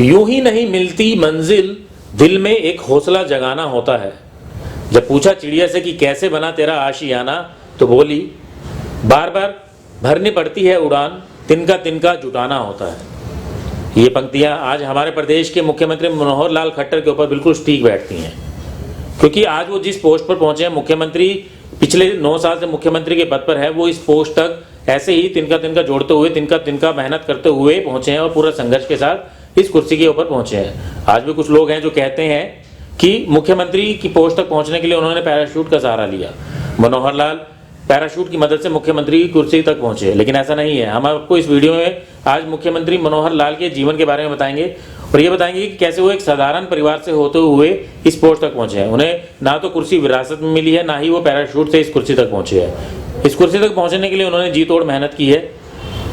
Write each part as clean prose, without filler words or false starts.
यूं ही नहीं मिलती मंजिल, दिल में एक हौसला जगाना होता है। जब पूछा चिड़िया से कि कैसे बना तेरा आशियाना, तो बोली बार बार भरनी पड़ती है उड़ान, तिनका तिनका जुटाना होता है। ये पंक्तियां आज हमारे प्रदेश के मुख्यमंत्री मनोहर लाल खट्टर के ऊपर बिल्कुल सटीक बैठती हैं, क्योंकि आज वो जिस पोस्ट पर पहुंचे हैं, मुख्यमंत्री पिछले 9 साल से मुख्यमंत्री के पद पर है, वो इस पोस्ट तक ऐसे ही तिनका तिनका जोड़ते हुए, तिनका तिनका मेहनत करते हुए पहुंचे हैं और पूरा संघर्ष के साथ इस कुर्सी के ऊपर पहुंचे हैं। आज भी कुछ लोग हैं जो कहते हैं कि मुख्यमंत्री की पोस्ट तक पहुंचने के लिए उन्होंने पैराशूट का सहारा लिया। मनोहर लाल पैराशूट की मदद से मुख्यमंत्री की कुर्सी तक पहुंचे, लेकिन ऐसा नहीं है। हम आपको इस वीडियो में आज मुख्यमंत्री मनोहर लाल के जीवन के बारे में बताएंगे और ये बताएंगे कि कैसे वो एक साधारण परिवार से होते हुए इस पोस्ट तक पहुंचे हैं। उन्हें ना तो कुर्सी विरासत में मिली है, ना ही वो पैराशूट से इस कुर्सी तक पहुंचे हैं। इस कुर्सी तक पहुंचने के लिए उन्होंने जी तोड़ मेहनत की है।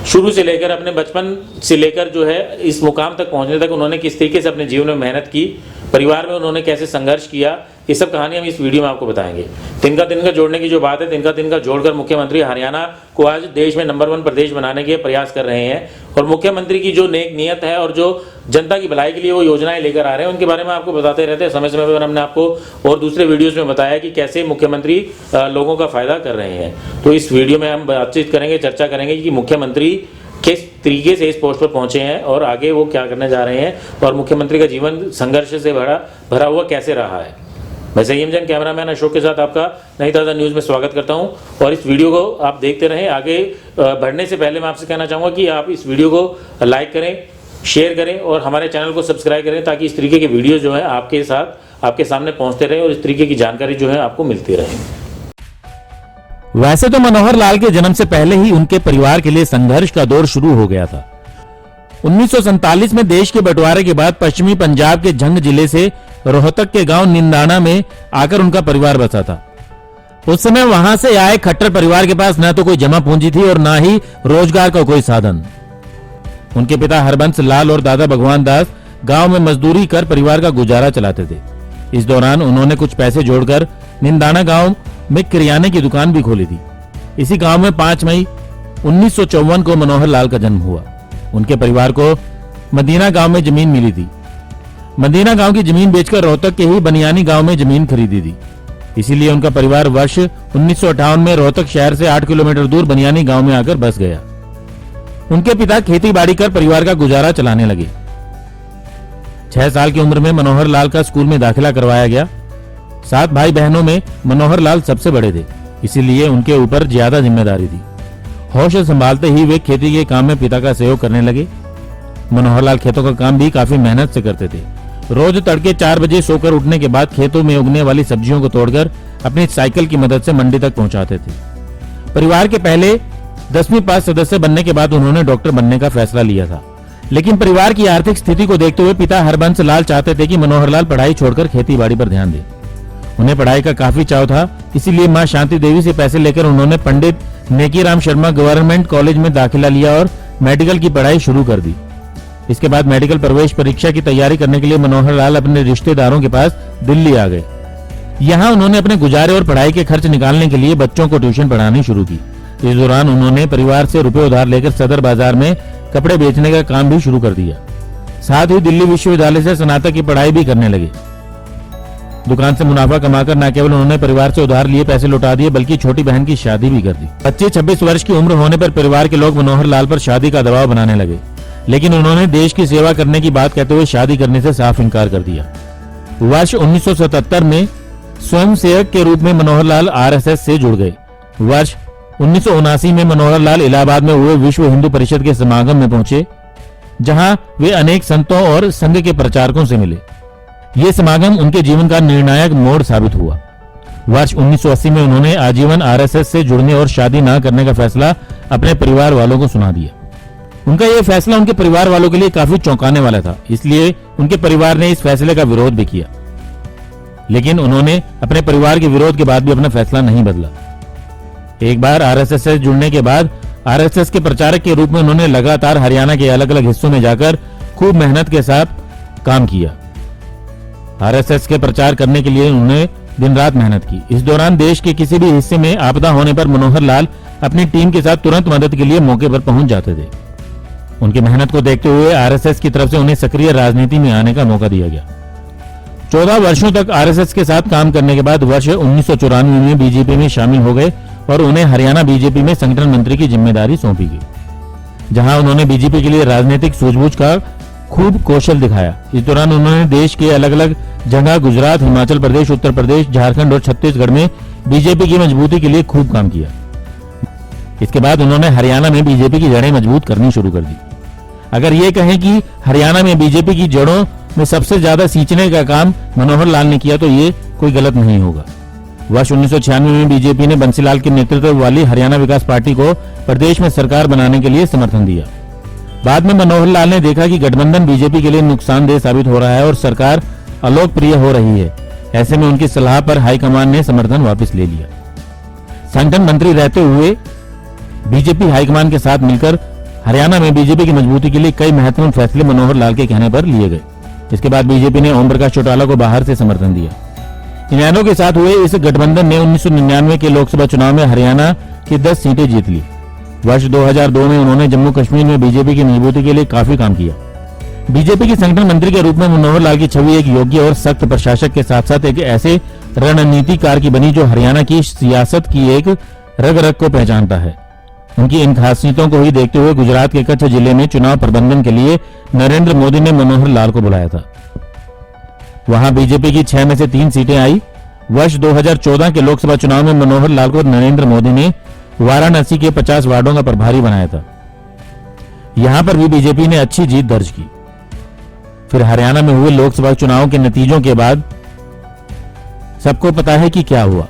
शुरू से लेकर अपने बचपन से लेकर जो है इस मुकाम तक पहुंचने तक उन्होंने किस तरीके से अपने जीवन में मेहनत की, परिवार में उन्होंने कैसे संघर्ष किया, ये सब कहानी हम इस वीडियो में आपको बताएंगे। तिनका तिनका जोड़ने की जो बात है, तिनका तिनका जोड़कर मुख्यमंत्री हरियाणा को आज देश में नंबर 1 प्रदेश बनाने के प्रयास कर रहे हैं और मुख्यमंत्री की जो नेक नियत है और जो जनता की भलाई के लिए वो योजनाएं लेकर आ रहे हैं, उनके बारे में आपको बताते रहते हैं। समय समय पर हमने आपको और दूसरे वीडियोस में बताया कि कैसे मुख्यमंत्री लोगों का फायदा कर रहे हैं। तो इस वीडियो में हम बातचीत करेंगे, चर्चा करेंगे कि मुख्यमंत्री किस तरीके से इस पोस्ट पर पहुंचे हैं और आगे वो क्या करने जा रहे हैं और मुख्यमंत्री का जीवन संघर्ष से भरा हुआ कैसे रहा है। मैं संयम जैन, कैमरामैन अशोक के साथ आपका नई ताज़ा न्यूज़ में स्वागत करता हूं और इस वीडियो को आप देखते रहें। आगे बढ़ने से पहले मैं आपसे कहना चाहूँगा कि आप इस वीडियो को लाइक करें, शेयर करें और हमारे चैनल को सब्सक्राइब करें, ताकि इस तरीके के वीडियो जो है आपके साथ आपके सामने पहुँचते रहें और इस तरीके की जानकारी जो है आपको मिलती रहे। वैसे तो मनोहर लाल के जन्म से पहले ही उनके परिवार के लिए संघर्ष का दौर शुरू हो गया था। 1947 में देश के बंटवारे के बाद पश्चिमी पंजाब के झंग जिले से रोहतक के गांव निंदाना में आकर उनका परिवार बसा था। उस समय वहां से आए खट्टर परिवार के पास न तो कोई जमा पूंजी थी और न ही रोजगार का कोई साधन। उनके पिता हरबंस लाल और दादा भगवान दास गांव में मजदूरी कर परिवार का गुजारा चलाते थे। इस दौरान उन्होंने कुछ पैसे जोड़कर निंदाना गांव में किराने की दुकान भी खोली थी। इसी गांव में 5 मई 1954 को मनोहर लाल का जन्म हुआ। उनके परिवार को मदीना गांव में जमीन मिली थी। मदीना गांव की जमीन बेचकर रोहतक के ही बनियानी गांव में जमीन खरीदी थी। इसीलिए उनका परिवार वर्ष 1958 में रोहतक शहर से 8 किलोमीटर दूर बनियानी गांव में आकर बस गया। उनके पिता खेती बाड़ी कर परिवार का गुजारा चलाने लगे। 6 साल की उम्र में मनोहर लाल का स्कूल में दाखिला करवाया गया। 7 भाई बहनों में मनोहर लाल सबसे बड़े थे, इसीलिए उनके ऊपर ज्यादा जिम्मेदारी थी। होश संभालते ही वे खेती के काम में पिता का सहयोग करने लगे। मनोहर लाल खेतों का काम भी काफी मेहनत से करते थे। रोज तड़के 4 बजे सोकर उठने के बाद खेतों में उगने वाली सब्जियों को तोड़कर अपनी साइकिल की मदद से मंडी तक पहुंचाते थे। परिवार के पहले 10वीं पास सदस्य बनने के बाद उन्होंने डॉक्टर बनने का फैसला लिया था, लेकिन परिवार की आर्थिक स्थिति को देखते हुए पिता हरबंस लाल चाहते थे कि मनोहर लाल पढ़ाई छोड़कर खेती बाड़ी पर ध्यान दें। उन्हें पढ़ाई का काफी चाव था, इसीलिए मां शांति देवी से पैसे लेकर उन्होंने पंडित नेकीराम शर्मा गवर्नमेंट कॉलेज में दाखिला लिया और मेडिकल की पढ़ाई शुरू कर दी। इसके बाद मेडिकल प्रवेश परीक्षा की तैयारी करने के लिए मनोहर लाल अपने रिश्तेदारों के पास दिल्ली आ गए। यहाँ उन्होंने अपने गुजारे और पढ़ाई के खर्च निकालने के लिए बच्चों को ट्यूशन पढ़ानी शुरू की। इस दौरान उन्होंने परिवार से रुपए उधार लेकर सदर बाजार में कपड़े बेचने का काम भी शुरू कर दिया। साथ ही दिल्ली विश्वविद्यालय से स्नातक की पढ़ाई भी करने लगे। दुकान से मुनाफा कमाकर न केवल उन्होंने परिवार से उधार लिए पैसे लौटा दिए, बल्कि छोटी बहन की शादी भी कर दी। 25-26 वर्ष की उम्र होने पर परिवार के लोग मनोहर लाल पर शादी का दबाव बनाने लगे, लेकिन उन्होंने देश की सेवा करने की बात कहते हुए शादी करने से साफ इनकार कर दिया। वर्ष 1977 में स्वयंसेवक के रूप में मनोहर लाल आरएसएस से जुड़ गए। वर्ष 1979 में मनोहर लाल इलाहाबाद में हुए विश्व हिंदू परिषद के समागम में पहुंचे, जहां वे अनेक संतों और संघ के प्रचारकों से मिले। ये समागम उनके जीवन का निर्णायक मोड़ साबित हुआ। वर्ष 1980 में उन्होंने आजीवन आरएसएस से जुड़ने और शादी न करने का फैसला अपने परिवार वालों को सुना दिया। उनका यह फैसला उनके परिवार वालों के लिए काफी चौंकाने वाला था, इसलिए उनके परिवार ने इस फैसले का विरोध भी किया, लेकिन उन्होंने अपने परिवार के विरोध के बाद भी अपना फैसला नहीं बदला। एक बार आरएसएस से जुड़ने के बाद आरएसएस के प्रचारक के रूप में उन्होंने लगातार हरियाणा के अलग अलग हिस्सों में जाकर खूब मेहनत के साथ काम किया। आरएसएस के प्रचार करने के लिए उन्होंने दिन रात मेहनत की। इस दौरान देश के किसी भी हिस्से में आपदा होने पर मनोहर लाल अपनी टीम के साथ तुरंत मदद के लिए मौके पर पहुंच जाते थे। उनकी मेहनत को देखते हुए आरएसएस की तरफ से उन्हें सक्रिय राजनीति में आने का मौका दिया गया। 14 वर्षों तक आरएसएस के साथ काम करने के बाद वर्ष 1994 में बीजेपी में शामिल हो गए और उन्हें हरियाणा बीजेपी में संगठन मंत्री की जिम्मेदारी सौंपी गई, जहां उन्होंने बीजेपी के लिए राजनीतिक सूझबूझ का खूब कौशल दिखाया। इस दौरान उन्होंने देश के अलग अलग जगह गुजरात, हिमाचल प्रदेश, उत्तर प्रदेश, झारखंड और छत्तीसगढ़ में बीजेपी की मजबूती के लिए खूब काम किया। इसके बाद उन्होंने हरियाणा में बीजेपी की जड़ें मजबूत करनी शुरू कर दी। अगर ये कहें कि हरियाणा में बीजेपी की जड़ों में सबसे ज्यादा सींचने का काम मनोहर लाल ने किया तो ये कोई गलत नहीं होगा। वर्ष 1996 में बीजेपी ने बंसीलाल के नेतृत्व वाली हरियाणा विकास पार्टी को प्रदेश में सरकार बनाने के लिए समर्थन दिया। बाद में मनोहर लाल ने देखा कि गठबंधन बीजेपी के लिए नुकसानदेह साबित हो रहा है और सरकार अलोकप्रिय हो रही है। ऐसे में उनकी सलाह पर हाईकमान ने समर्थन वापस ले लिया। संगठन मंत्री रहते हुए बीजेपी हाईकमान के साथ मिलकर हरियाणा में बीजेपी की मजबूती के लिए कई महत्वपूर्ण फैसले मनोहर लाल के कहने पर लिए गए। इसके बाद बीजेपी ने ओम प्रकाश चौटाला को बाहर से समर्थन दिया। इनेलो के साथ हुए इस गठबंधन ने 1999 के लोकसभा चुनाव में हरियाणा की 10 सीटें जीत ली। वर्ष 2002 में उन्होंने जम्मू कश्मीर में बीजेपी की मजबूती के लिए काफी काम किया। बीजेपी के संगठन मंत्री के रूप में मनोहर लाल की छवि एक योग्य और सख्त प्रशासक के साथ साथ एक ऐसे रणनीतिकार की बनी जो हरियाणा की सियासत की एक रग रग को पहचानता है। उनकी इन खासियतों को ही देखते हुए गुजरात के कच्छ जिले में चुनाव प्रबंधन के लिए नरेंद्र मोदी ने मनोहर लाल को बुलाया था। वहां बीजेपी की 6 में से 3 सीटें आई। वर्ष 2014 के लोकसभा चुनाव में मनोहर लाल को नरेंद्र मोदी ने वाराणसी के 50 वार्डों का प्रभारी बनाया था। यहां पर भी बीजेपी ने अच्छी जीत दर्ज की। फिर हरियाणा में हुए लोकसभा चुनाव के नतीजों के बाद सबको पता है कि क्या हुआ।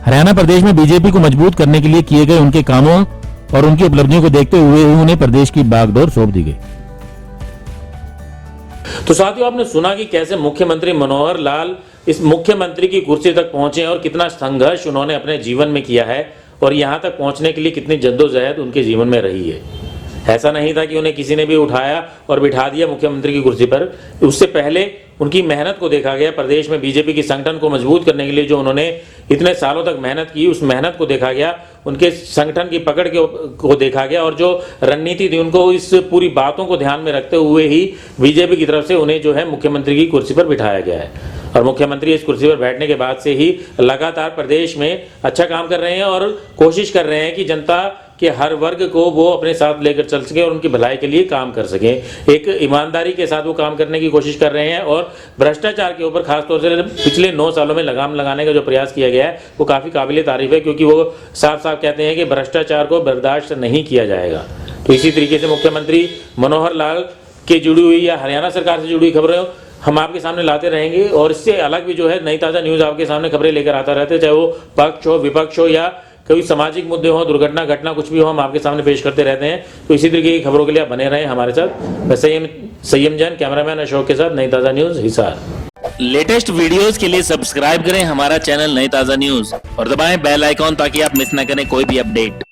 हरियाणा प्रदेश में बीजेपी को मजबूत करने के लिए किए गए उनके कामों और उनकी उपलब्धियों को देखते हुए उन्हें प्रदेश की बागडोर सौंप दी गई। तो साथियों, आपने सुना कि कैसे मुख्यमंत्री मनोहर लाल इस मुख्यमंत्री की कुर्सी तक पहुंचे और कितना संघर्ष उन्होंने अपने जीवन में किया है और यहां तक पहुंचने के लिए कितनी जद्दोजहद उनके जीवन में रही है। ऐसा नहीं था कि उन्हें किसी ने भी उठाया और बिठा दिया मुख्यमंत्री की कुर्सी पर। उससे पहले उनकी मेहनत को देखा गया। प्रदेश में बीजेपी की संगठन को मजबूत करने के लिए जो उन्होंने इतने सालों तक मेहनत की, उस मेहनत को देखा गया। उनके संगठन की पकड़ को देखा गया और जो रणनीति थी उनको इस पूरी बातों को ध्यान में रखते हुए ही बीजेपी की तरफ से उन्हें जो है मुख्यमंत्री की कुर्सी पर बिठाया गया है। और मुख्यमंत्री इस कुर्सी पर बैठने के बाद से ही लगातार प्रदेश में अच्छा काम कर रहे हैं और कोशिश कर रहे हैं कि जनता के हर वर्ग को वो अपने साथ लेकर चल सके और उनकी भलाई के लिए काम कर सके। एक ईमानदारी के साथ वो काम करने की कोशिश कर रहे हैं और भ्रष्टाचार के ऊपर खासतौर से पिछले 9 सालों में लगाम लगाने का जो प्रयास किया गया है वो काफ़ी काबिले तारीफ है, क्योंकि वो साफ साफ कहते हैं कि भ्रष्टाचार को बर्दाश्त नहीं किया जाएगा। तो इसी तरीके से मुख्यमंत्री मनोहर लाल के जुड़ी हुई या हरियाणा सरकार से जुड़ी हुई खबरें हम आपके सामने लाते रहेंगे और इससे अलग भी जो है नई ताज़ा न्यूज़ आपके सामने खबरें लेकर आता रहते हैं, चाहे वो पक्ष हो, विपक्ष हो या कोई सामाजिक मुद्दे हो, दुर्घटना घटना कुछ भी हो, हम आपके सामने पेश करते रहते हैं। तो इसी तरीके की खबरों के लिए आप बने रहें हमारे साथ। मैं संयम जैन, कैमरामैन अशोक के साथ, नई ताज़ा न्यूज़, हिसार। लेटेस्ट वीडियोस के लिए सब्सक्राइब करें हमारा चैनल नई ताज़ा न्यूज़ और दबाएं बेल आइकॉन ताकि आप मिस न करें कोई भी अपडेट।